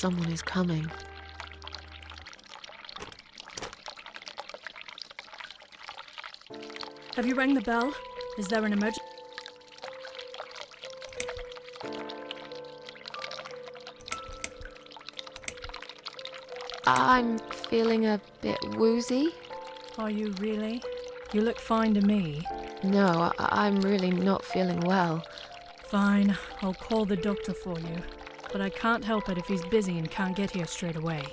someone is coming. Have you rang the bell? Is there an emergency? I'm feeling a bit woozy. Are you really? You look fine to me. No, I'm really not feeling well. Fine, I'll call the doctor for you. But I can't help it if he's busy and can't get here straight away.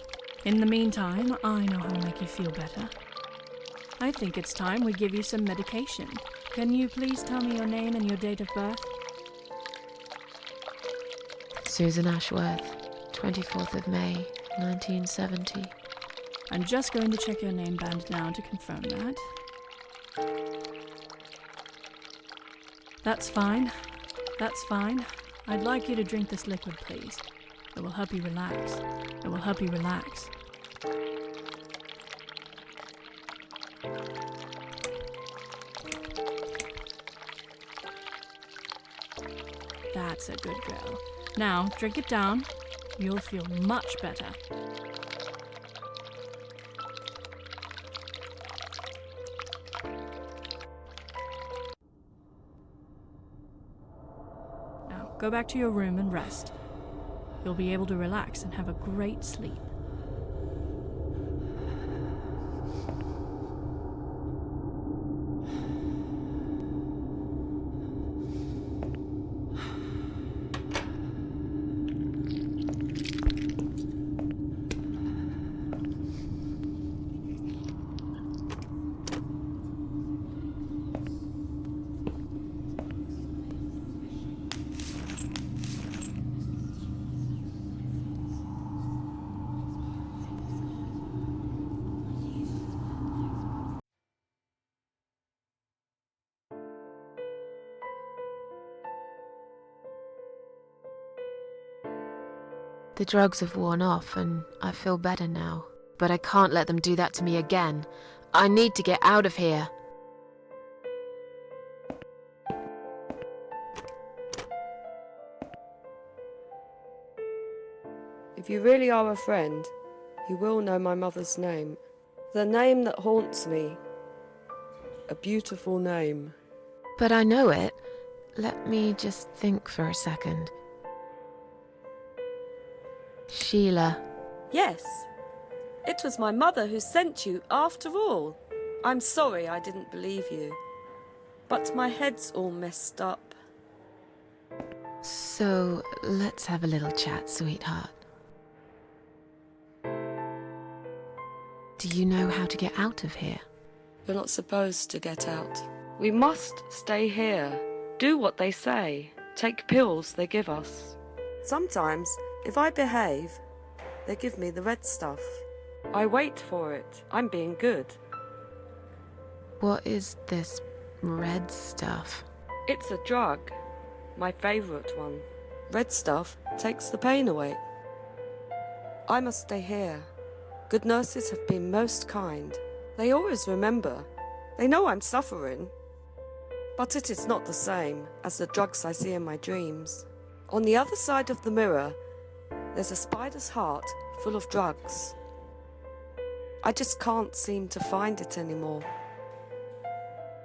In the meantime, I know how to make you feel better. I think it's time we give you some medication. Can you please tell me your name and your date of birth? Susan Ashworth, 24th of May, 1970. I'm just going to check your name band now to confirm that. That's fine. That's fine. I'd like you to drink this liquid, please. It will help you relax. It will help you relax. That's a good girl. Now, drink it down. You'll feel much better. Now, go back to your room and rest. You'll be able to relax and have a great sleep. The drugs have worn off and I feel better now. But I can't let them do that to me again. I need to get out of here. If you really are a friend, you will know my mother's name. The name that haunts me. A beautiful name. But I know it. Let me just think for a second. Sheila. Yes, it was my mother who sent you after all. I'm sorry I didn't believe you, but my head's all messed up. So, let's have a little chat, sweetheart. Do you know how to get out of here? You're not supposed to get out. We must stay here. Do what they say. Take pills they give us. Sometimes, if I behave, they give me the red stuff. I wait for it. I'm being good. What is this red stuff? It's a drug. My favourite one. Red stuff takes the pain away. I must stay here. Good nurses have been most kind. They always remember. They know I'm suffering. But it is not the same as the drugs I see in my dreams. On the other side of the mirror, there's a spider's heart full of drugs. I just can't seem to find it anymore.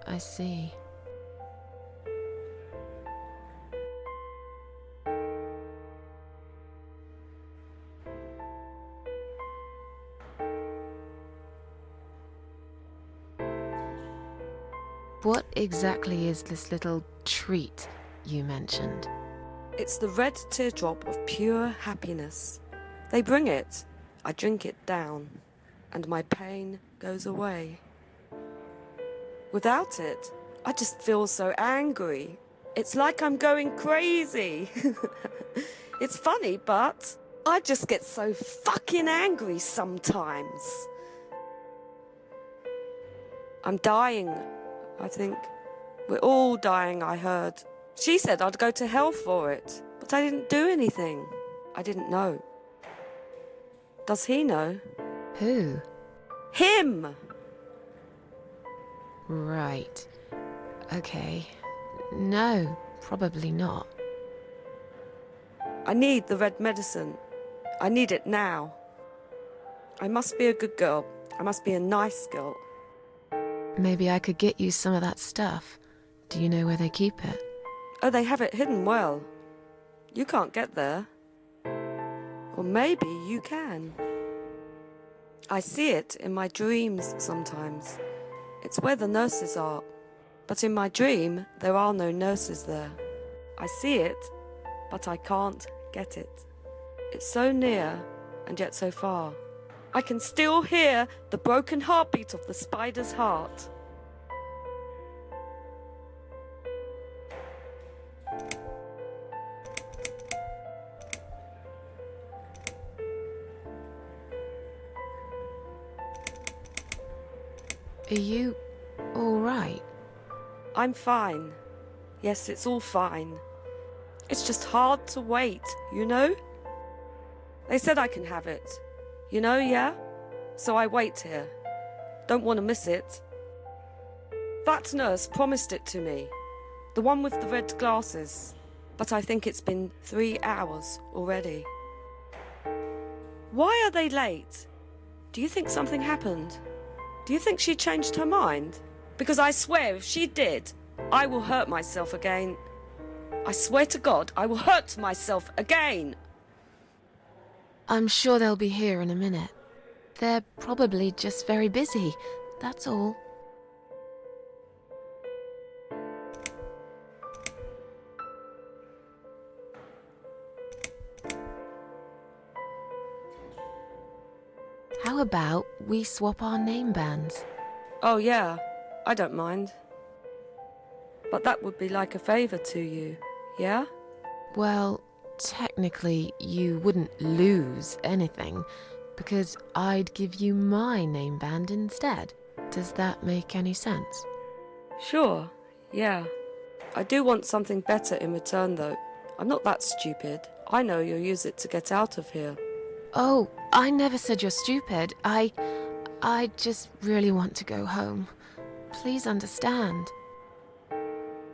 I see. What exactly is this little treat you mentioned? It's the red teardrop of pure happiness. They bring it, I drink it down, and my pain goes away. Without it, I just feel so angry. It's like I'm going crazy. It's funny, but I just get so fucking angry sometimes. I'm dying, I think. We're all dying, I heard. She said I'd go to hell for it, but I didn't do anything. I didn't know. Does he know? Who? Him! Right. Okay. No, probably not. I need the red medicine, I need it now. I must be a good girl. I must be a nice girl. Maybe I could get you some of that stuff. Do you know where they keep it? Oh, they have it hidden well. You can't get there. Or maybe you can. I see it in my dreams sometimes. It's where the nurses are. But in my dream, there are no nurses there. I see it, but I can't get it. It's so near and yet so far. I can still hear the broken heartbeat of the spider's heart. Are you all right? I'm fine. Yes, it's all fine. It's just hard to wait, you know? They said I can have it. You know, yeah? So I wait here. Don't want to miss it. That nurse promised it to me. The one with the red glasses. But I think it's been 3 hours already. Why are they late? Do you think something happened? Do you think she changed her mind? Because I swear if she did, I will hurt myself again. I swear to God, I will hurt myself again. I'm sure they'll be here in a minute. They're probably just very busy, that's all. How about we swap our name bands? Oh yeah, I don't mind. But that would be like a favour to you, yeah? Well, technically, you wouldn't lose anything, because I'd give you my name band instead. Does that make any sense? Sure, yeah. I do want something better in return though. I'm not that stupid. I know you'll use it to get out of here. Oh, I never said you're stupid. I just really want to go home. Please understand.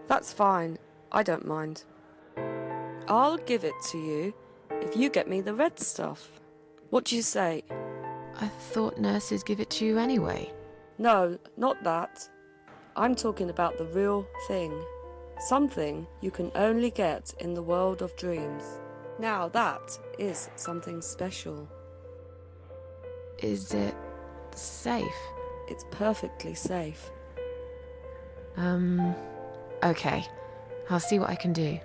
That's fine. I don't mind. I'll give it to you if you get me the red stuff. What do you say? I thought nurses give it to you anyway. No, not that. I'm talking about the real thing. Something you can only get in the world of dreams. Now that is something special. Is it safe? It's perfectly safe. Okay. I'll see what I can do.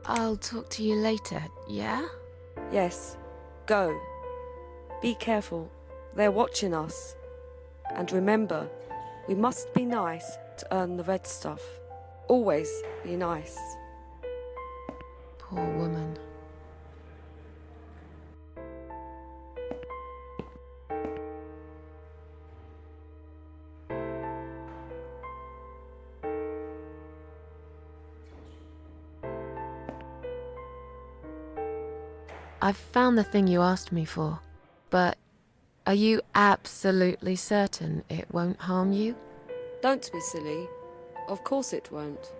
I'll talk to you later, yeah? Yes, go. Be careful. They're watching us. And remember, we must be nice to earn the red stuff. Always be nice. Poor woman. I've found the thing you asked me for, but are you absolutely certain it won't harm you? Don't be silly. Of course it won't.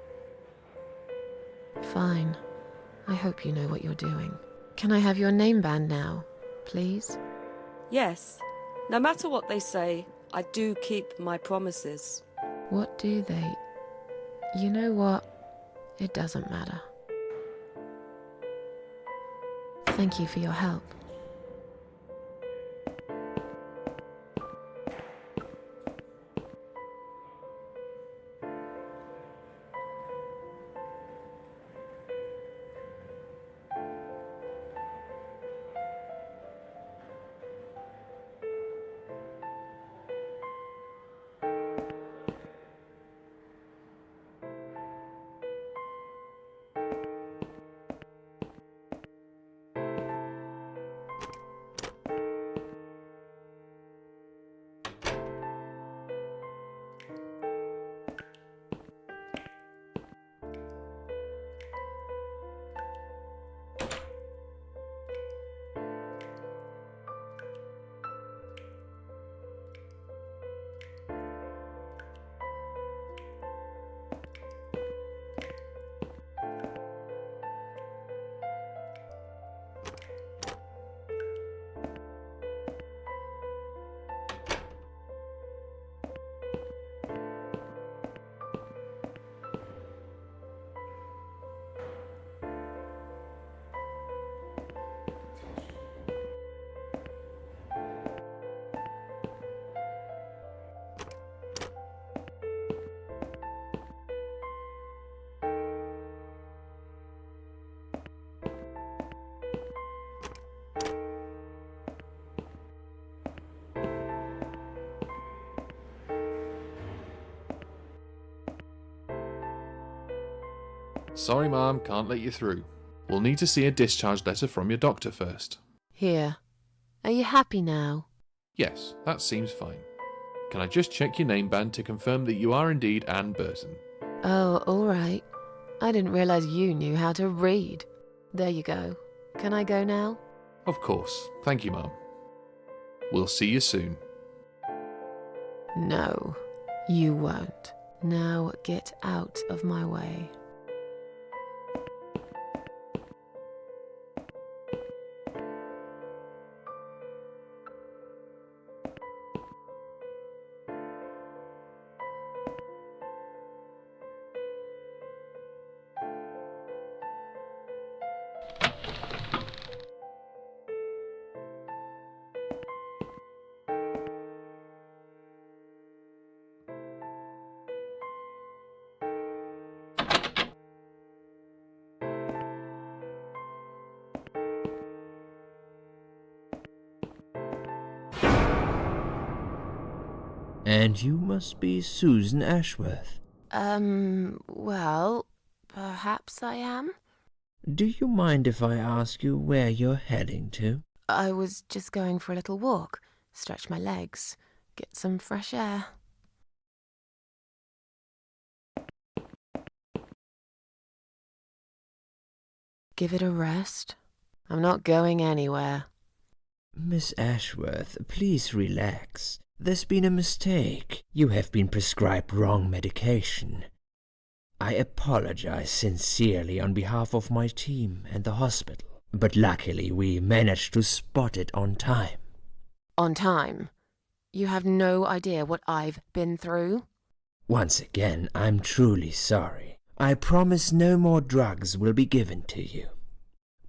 Fine. I hope you know what you're doing. Can I have your name band now, please? Yes, no matter what they say, I do keep my promises. What do they? You know what? It doesn't matter. Thank you for your help. Sorry, Ma'am, can't let you through. We'll need to see a discharge letter from your doctor first. Here. Are you happy now? Yes, that seems fine. Can I just check your name band to confirm that you are indeed Anne Burton? Oh, all right. I didn't realize you knew how to read. There you go. Can I go now? Of course. Thank you, Ma'am. We'll see you soon. No, you won't. Now get out of my way. And you must be Susan Ashworth. Well, perhaps I am? Do you mind if I ask you where you're heading to? I was just going for a little walk, stretch my legs, get some fresh air. Give it a rest. I'm not going anywhere. Miss Ashworth, please relax. There's been a mistake. You have been prescribed wrong medication. I apologize sincerely on behalf of my team and the hospital, but luckily we managed to spot it on time. On time? You have no idea what I've been through? Once again, I'm truly sorry. I promise no more drugs will be given to you.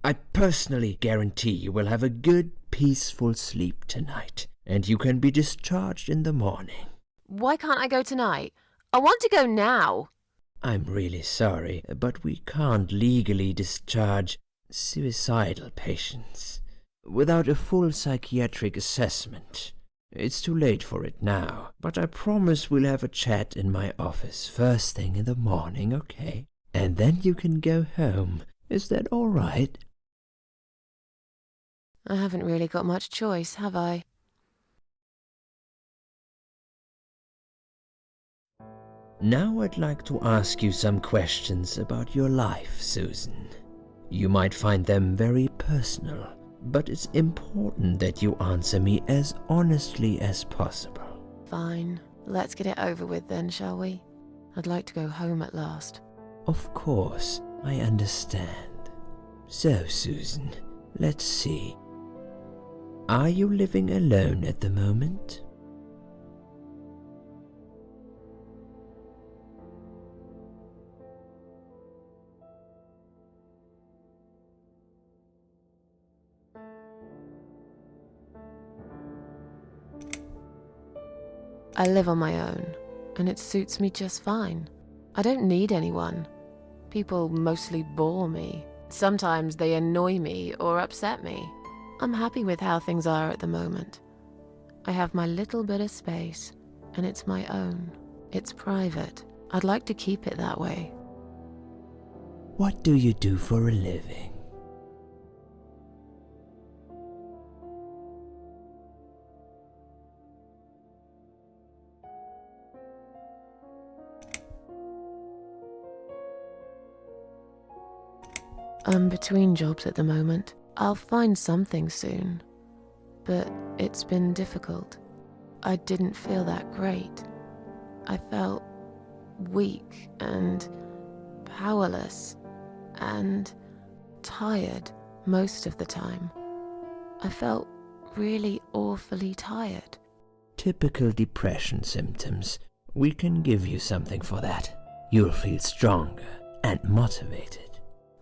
I personally guarantee you will have a good, peaceful sleep tonight, and you can be discharged in the morning. Why can't I go tonight? I want to go now. I'm really sorry, but we can't legally discharge suicidal patients without a full psychiatric assessment. It's too late for it now, but I promise we'll have a chat in my office first thing in the morning, okay? And then you can go home. Is that all right? I haven't really got much choice, have I? Now I'd like to ask you some questions about your life, Susan. You might find them very personal, but it's important that you answer me as honestly as possible. Fine. Let's get it over with then, shall we? I'd like to go home at last. Of course, I understand. So, Susan, let's see. Are you living alone at the moment? I live on my own, and it suits me just fine. I don't need anyone. People mostly bore me. Sometimes they annoy me or upset me. I'm happy with how things are at the moment. I have my little bit of space, and it's my own. It's private. I'd like to keep it that way. What do you do for a living? I'm between jobs at the moment. I'll find something soon. But it's been difficult. I didn't feel that great. I felt weak and powerless and tired most of the time. I felt really awfully tired. Typical depression symptoms. We can give you something for that. You'll feel stronger and motivated.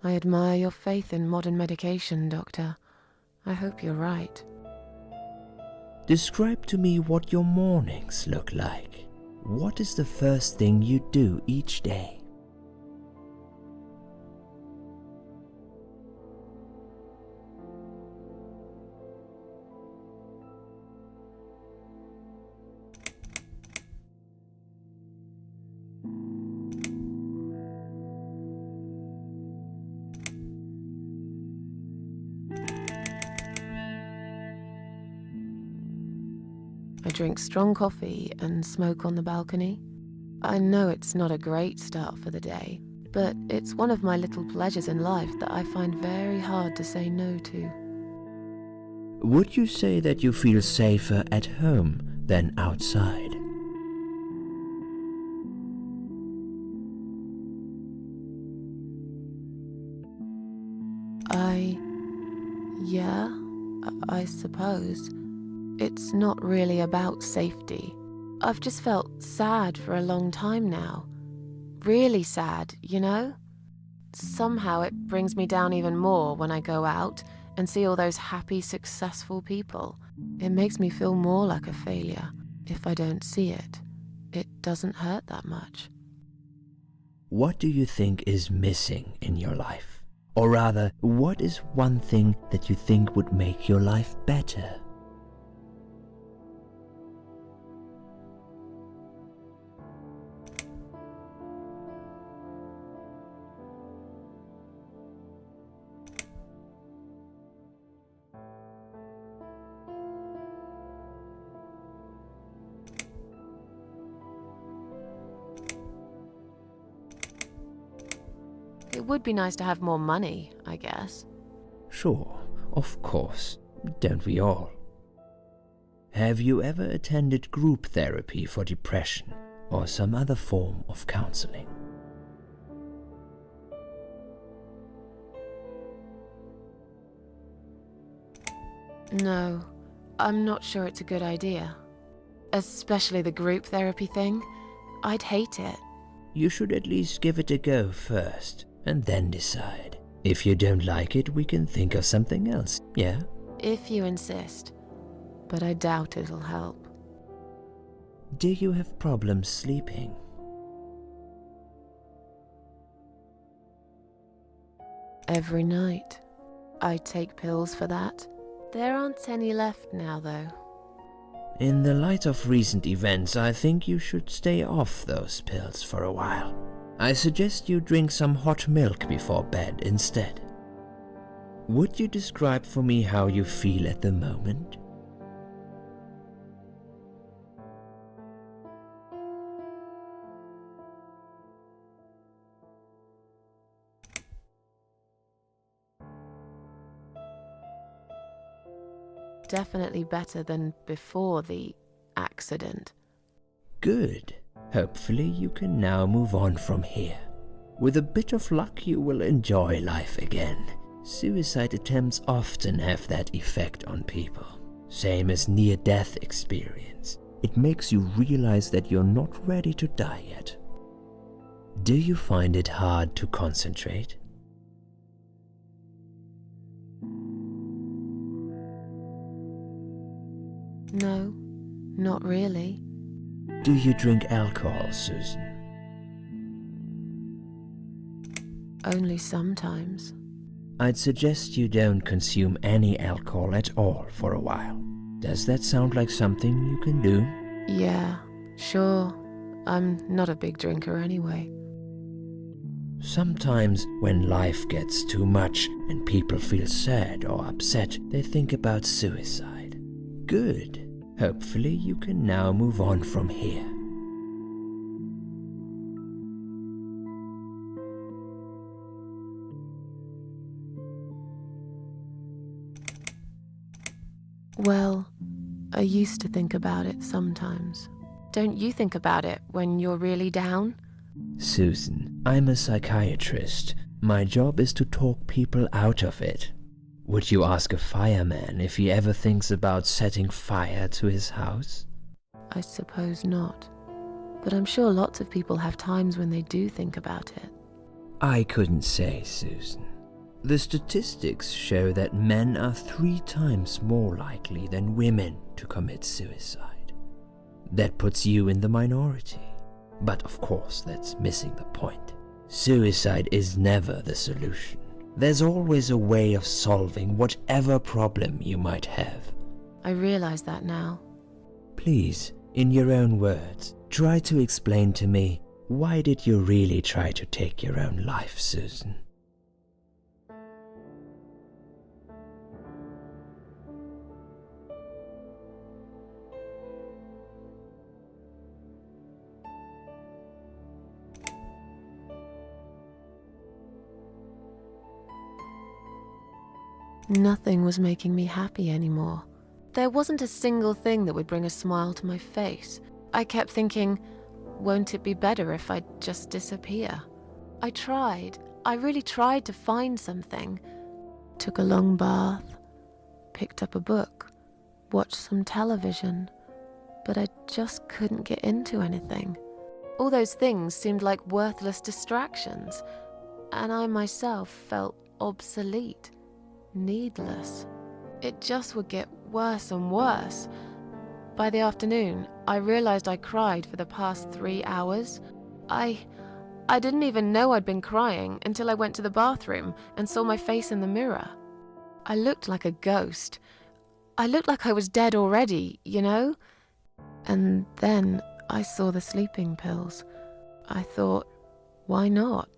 I admire your faith in modern medication, Doctor. I hope you're right. Describe to me what your mornings look like. What is the first thing you do each day? I drink strong coffee and smoke on the balcony. I know it's not a great start for the day, but it's one of my little pleasures in life that I find very hard to say no to. Would you say that you feel safer at home than outside? Yeah, I suppose. It's not really about safety. I've just felt sad for a long time now. Really sad, you know? Somehow it brings me down even more when I go out and see all those happy, successful people. It makes me feel more like a failure. If I don't see it, it doesn't hurt that much. What do you think is missing in your life? Or rather, what is one thing that you think would make your life better? It would be nice to have more money, I guess. Sure, of course. Don't we all? Have you ever attended group therapy for depression or some other form of counseling? No, I'm not sure it's a good idea. Especially the group therapy thing. I'd hate it. You should at least give it a go first, and then decide. If you don't like it, we can think of something else, yeah? If you insist. But I doubt it'll help. Do you have problems sleeping? Every night. I take pills for that. There aren't any left now, though. In the light of recent events, I think you should stay off those pills for a while. I suggest you drink some hot milk before bed instead. Would you describe for me how you feel at the moment? Definitely better than before the accident. Good. Hopefully you can now move on from here. With a bit of luck, you will enjoy life again. Suicide attempts often have that effect on people. Same as near-death experience. It makes you realize that you're not ready to die yet. Do you find it hard to concentrate? No, not really. Do you drink alcohol, Susan? Only sometimes. I'd suggest you don't consume any alcohol at all for a while. Does that sound like something you can do? Yeah, sure. I'm not a big drinker anyway. Sometimes when life gets too much and people feel sad or upset, they think about suicide. Good. Hopefully you can now move on from here. Well, I used to think about it sometimes. Don't you think about it when you're really down? Susan, I'm a psychiatrist. My job is to talk people out of it. Would you ask a fireman if he ever thinks about setting fire to his house? I suppose not. But I'm sure lots of people have times when they do think about it. I couldn't say, Susan. The statistics show that men are 3 times more likely than women to commit suicide. That puts you in the minority. But of course, that's missing the point. Suicide is never the solution. There's always a way of solving whatever problem you might have. I realize that now. Please, in your own words, try to explain to me, why did you really try to take your own life, Susan? Nothing was making me happy anymore. There wasn't a single thing that would bring a smile to my face. I kept thinking, won't it be better if I just disappear? I tried. I really tried to find something. Took a long bath, picked up a book, watched some television, but I just couldn't get into anything. All those things seemed like worthless distractions, and I myself felt obsolete, needless. It just would get worse and worse. By the afternoon, I realized I cried for the past 3 hours. I didn't even know I'd been crying until I went to the bathroom and saw my face in the mirror. I looked like a ghost. I looked like I was dead already, you know? And then I saw the sleeping pills. I thought, why not?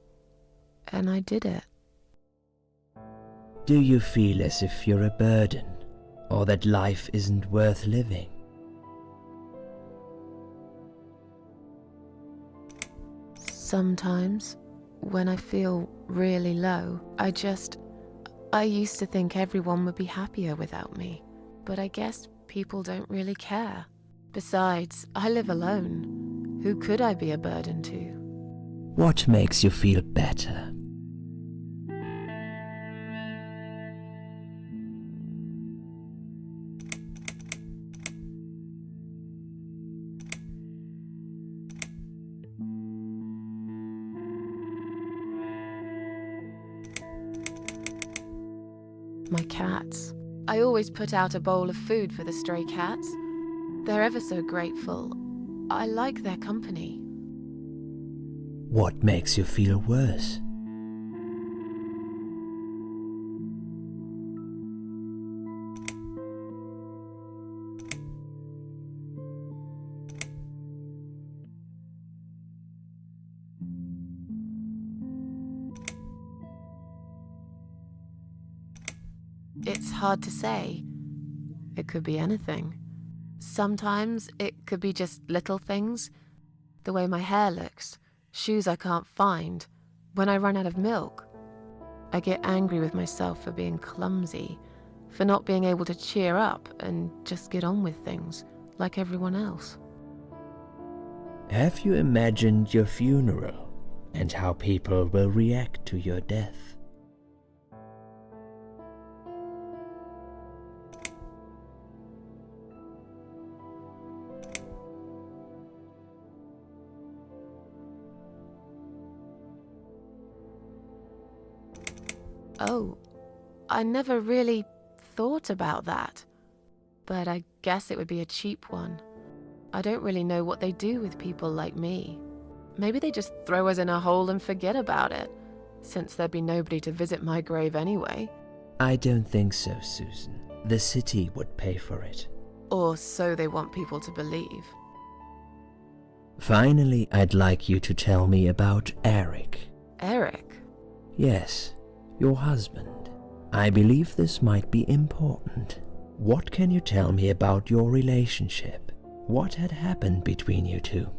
And I did it. Do you feel as if you're a burden, or that life isn't worth living? Sometimes, when I feel really low, I used to think everyone would be happier without me. But I guess people don't really care. Besides, I live alone. Who could I be a burden to? What makes you feel better? My cats. I always put out a bowl of food for the stray cats. They're ever so grateful. I like their company. What makes you feel worse? It's hard to say. It could be anything. Sometimes it could be just little things. The way my hair looks, shoes I can't find, when I run out of milk. I get angry with myself for being clumsy, for not being able to cheer up and just get on with things like everyone else. Have you imagined your funeral and how people will react to your death? Oh, I never really thought about that. But I guess it would be a cheap one. I don't really know what they do with people like me. Maybe they just throw us in a hole and forget about it, since there'd be nobody to visit my grave anyway. I don't think so, Susan. The city would pay for it. Or so they want people to believe. Finally, I'd like you to tell me about Eric. Eric? Yes, your husband. I believe this might be important. What can you tell me about your relationship? What had happened between you two?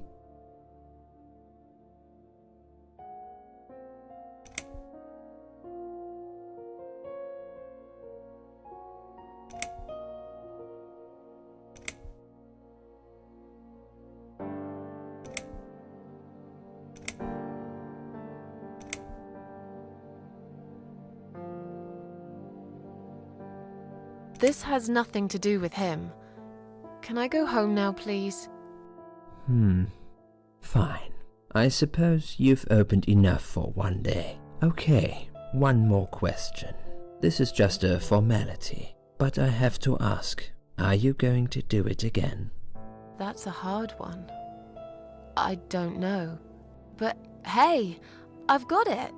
This has nothing to do with him. Can I go home now, please? Fine. I suppose you've opened enough for one day. Okay, one more question. This is just a formality, but I have to ask, are you going to do it again? That's a hard one. I don't know. But hey, I've got it.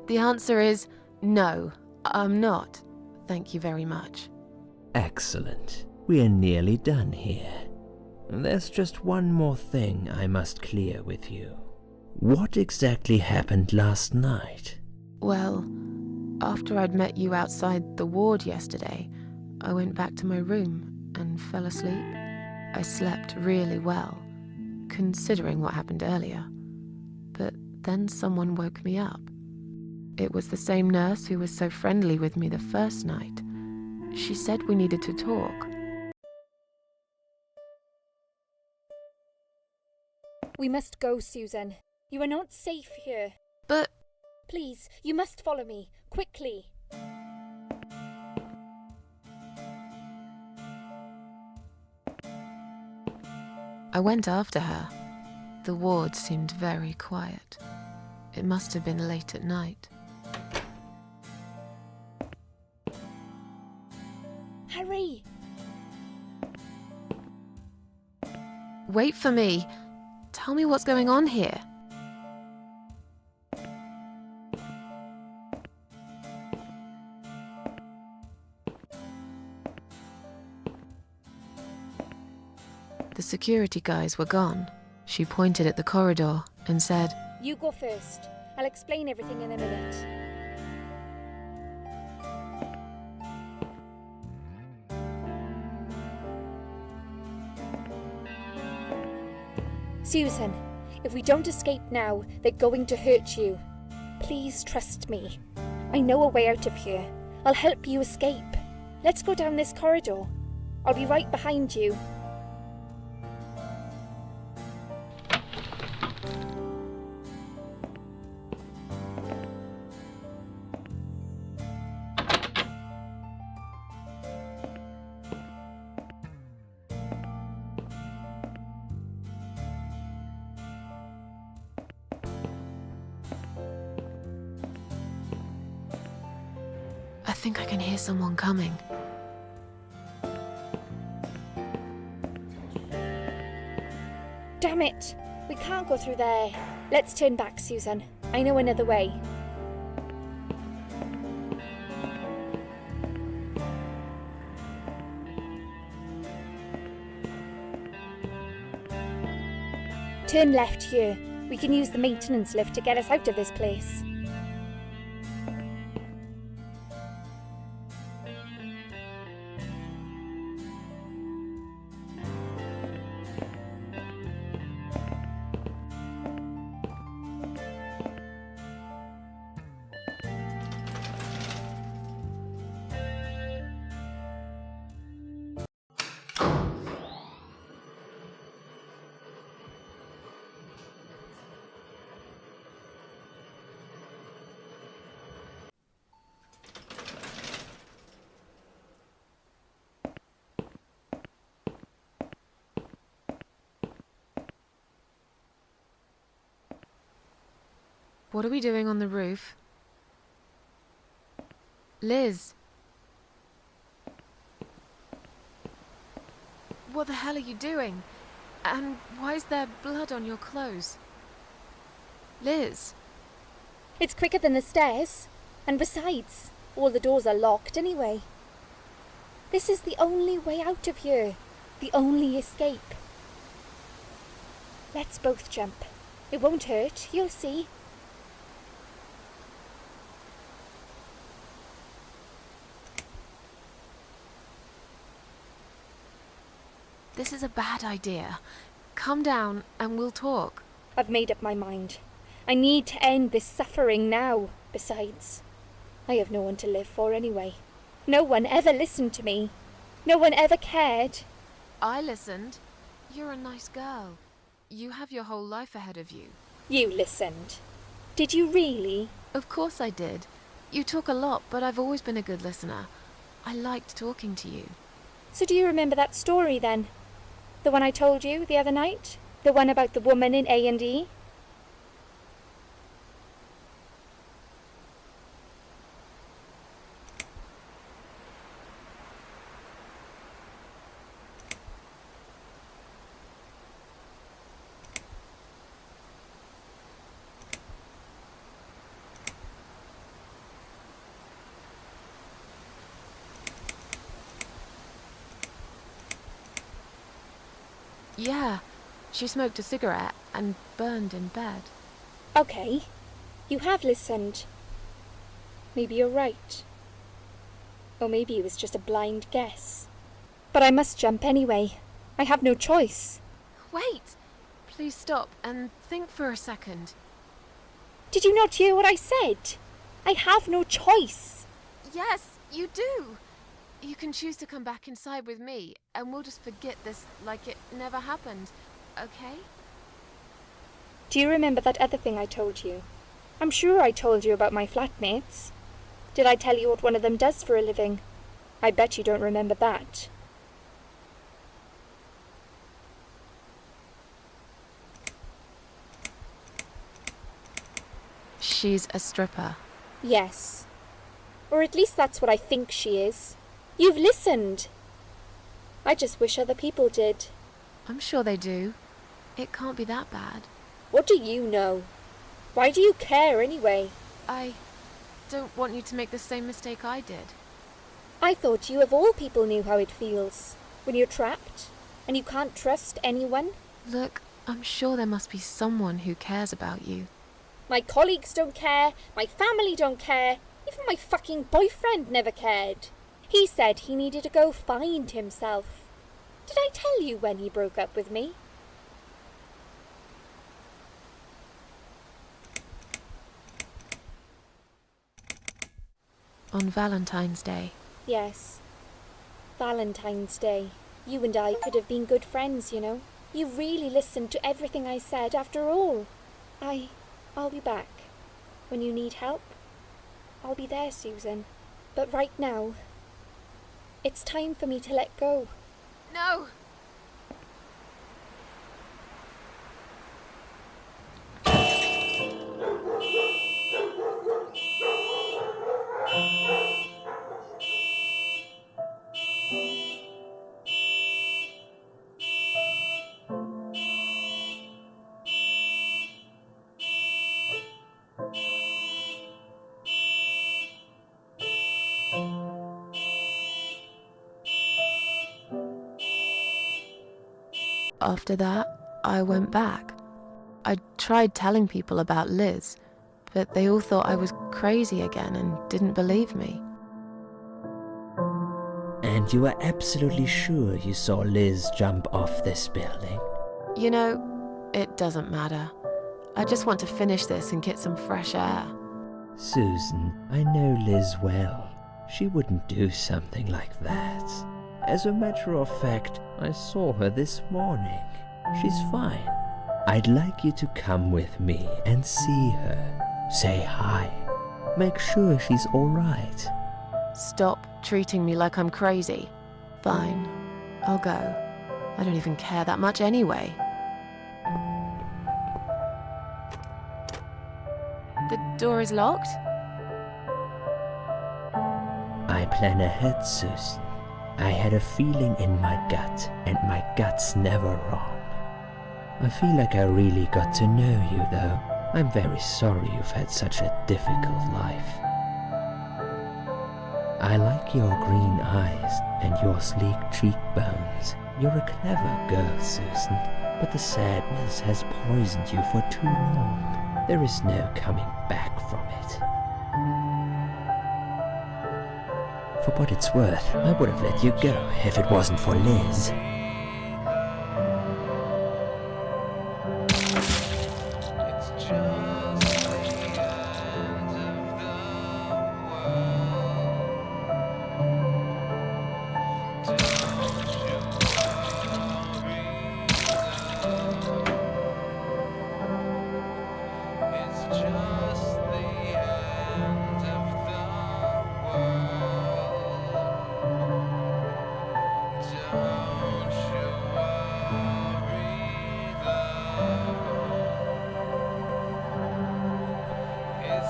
The answer is no, I'm not. Thank you very much. Excellent. We're nearly done here. There's just one more thing I must clear with you. What exactly happened last night? Well, after I'd met you outside the ward yesterday, I went back to my room and fell asleep. I slept really well, considering what happened earlier. But then someone woke me up. It was the same nurse who was so friendly with me the first night. She said we needed to talk. We must go, Susan. You are not safe here. But Please, you must follow me. Quickly. I went after her. The ward seemed very quiet. It must have been late at night. Hurry! Wait for me. Tell me what's going on here. The security guys were gone. She pointed at the corridor and said, You go first. I'll explain everything in a minute. Susan, if we don't escape now, they're going to hurt you. Please trust me. I know a way out of here. I'll help you escape. Let's go down this corridor. I'll be right behind you. I think I can hear someone coming. Damn it! We can't go through there. Let's turn back, Susan. I know another way. Turn left here. We can use the maintenance lift to get us out of this place. What are we doing on the roof? Liz! What the hell are you doing? And why is there blood on your clothes? Liz! It's quicker than the stairs. And besides, all the doors are locked anyway. This is the only way out of here. The only escape. Let's both jump. It won't hurt, you'll see. This is a bad idea. Come down and we'll talk. I've made up my mind. I need to end this suffering now. Besides, I have no one to live for anyway. No one ever listened to me. No one ever cared. I listened. You're a nice girl. You have your whole life ahead of you. You listened. Did you really? Of course I did. You talk a lot, but I've always been a good listener. I liked talking to you. So do you remember that story then? The one I told you the other night? The one about the woman in A&E? Yeah, she smoked a cigarette and burned in bed. Okay, you have listened. Maybe you're right. Or maybe it was just a blind guess. But I must jump anyway. I have no choice. Wait! Please stop and think for a second. Did you not hear what I said? I have no choice. Yes, you do. You can choose to come back inside with me, and we'll just forget this like it never happened, okay? Do you remember that other thing I told you? I'm sure I told you about my flatmates. Did I tell you what one of them does for a living? I bet you don't remember that. She's a stripper. Yes. Or at least that's what I think she is. You've listened. I just wish other people did. I'm sure they do. It can't be that bad. What do you know? Why do you care anyway? I don't want you to make the same mistake I did. I thought you of all people knew how it feels. When you're trapped, and you can't trust anyone. Look, I'm sure there must be someone who cares about you. My colleagues don't care, my family don't care, even my fucking boyfriend never cared. He said he needed to go find himself. Did I tell you when he broke up with me? On Valentine's Day. Yes. Valentine's Day. You and I could have been good friends, you know. You really listened to everything I said after all. I'll be back. When you need help, I'll be there, Susan. But right now, it's time for me to let go. No! After that, I went back. I tried telling people about Liz, but they all thought I was crazy again and didn't believe me. And you were absolutely sure you saw Liz jump off this building? You know, it doesn't matter. I just want to finish this and get some fresh air. Susan, I know Liz well. She wouldn't do something like that. As a matter of fact, I saw her this morning. She's fine. I'd like you to come with me and see her. Say hi. Make sure she's all right. Stop treating me like I'm crazy. Fine, I'll go. I don't even care that much anyway. The door is locked? I plan ahead, Susan. I had a feeling in my gut, and my gut's never wrong. I feel like I really got to know you, though. I'm very sorry you've had such a difficult life. I like your green eyes and your sleek cheekbones. You're a clever girl, Susan, but the sadness has poisoned you for too long. There is no coming back from it. For what it's worth, I would have let you go if it wasn't for Liz.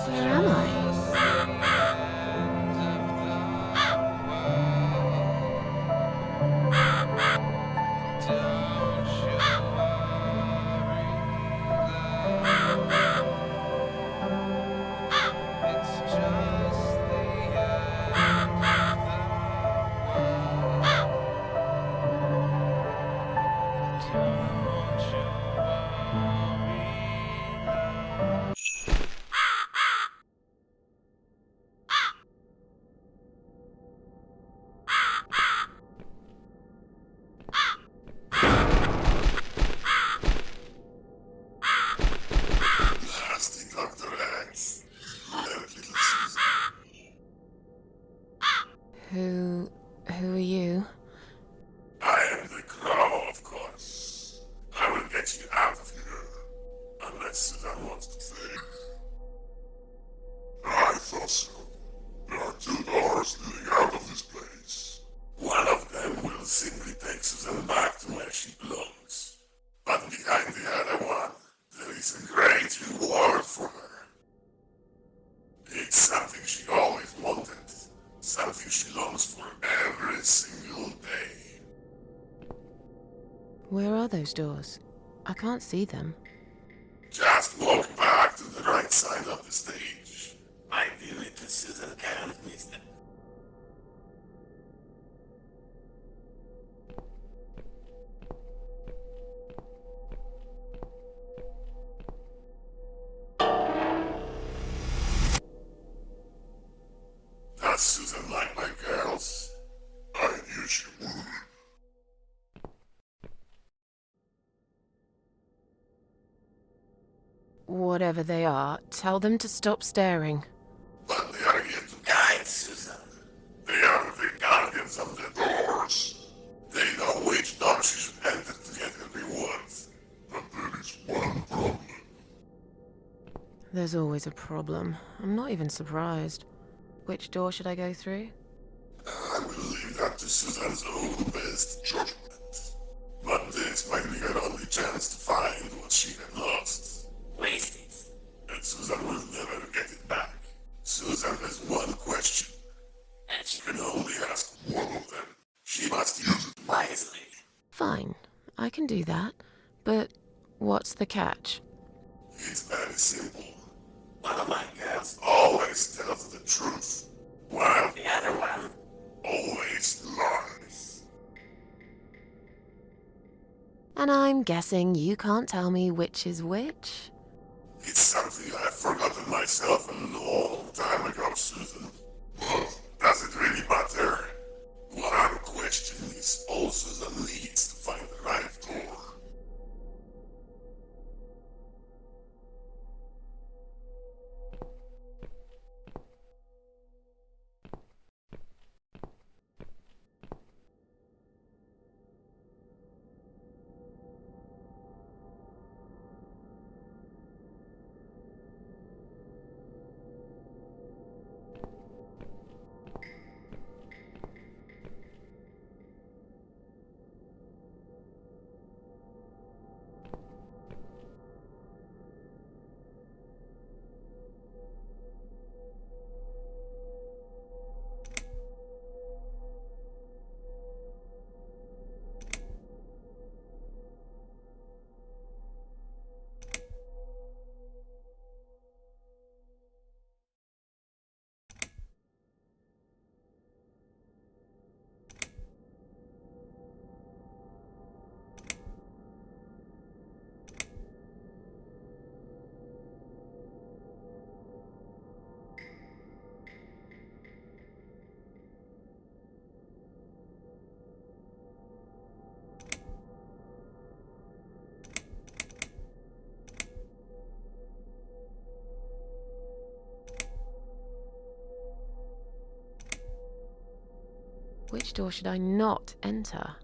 Where am I? you. I am the Crow, of course. I will get you out of here. Unless Sussan wants to stay. I thought so. There are two doors leading out of this place. One of them will simply take Sussan back to where she belongs. But behind the other one, there is a great reward for her. It's something she always wanted. Something she longs for every single day. Where are those doors? I can't see them. Just walk back to the right side of the stage. My dearly to Sussan can't miss them. Does Sussan like my girls? I knew she would. Whatever they are, tell them to stop staring. But they are here to guide Sussan. They are the guardians of the doors. They know which door she should enter to get her rewards. But there is one problem. There's always a problem. I'm not even surprised. Which door should I go through? I will leave that to Sussan's own best judgment. But this might be her only chance to find what she had lost. Waste it. And Sussan will never get it back. Sussan has one question. And she can only ask one of them. She must use it wisely. Fine, I can do that. But what's the catch? It's very simple. One of my girls always tells the truth, while the other one always lies. And I'm guessing you can't tell me which is which? It's something I've forgotten myself a long time ago, Sussan. But does it really matter? One question is all Sussan needs to find the right door. Which door should I not enter?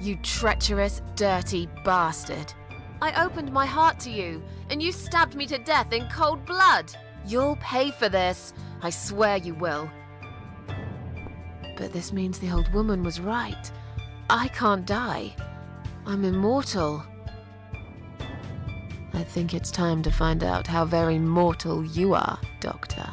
You treacherous, dirty bastard. I opened my heart to you, and you stabbed me to death in cold blood. You'll pay for this. I swear you will. But this means the old woman was right. I can't die. I'm immortal. I think it's time to find out how very mortal you are, Doctor.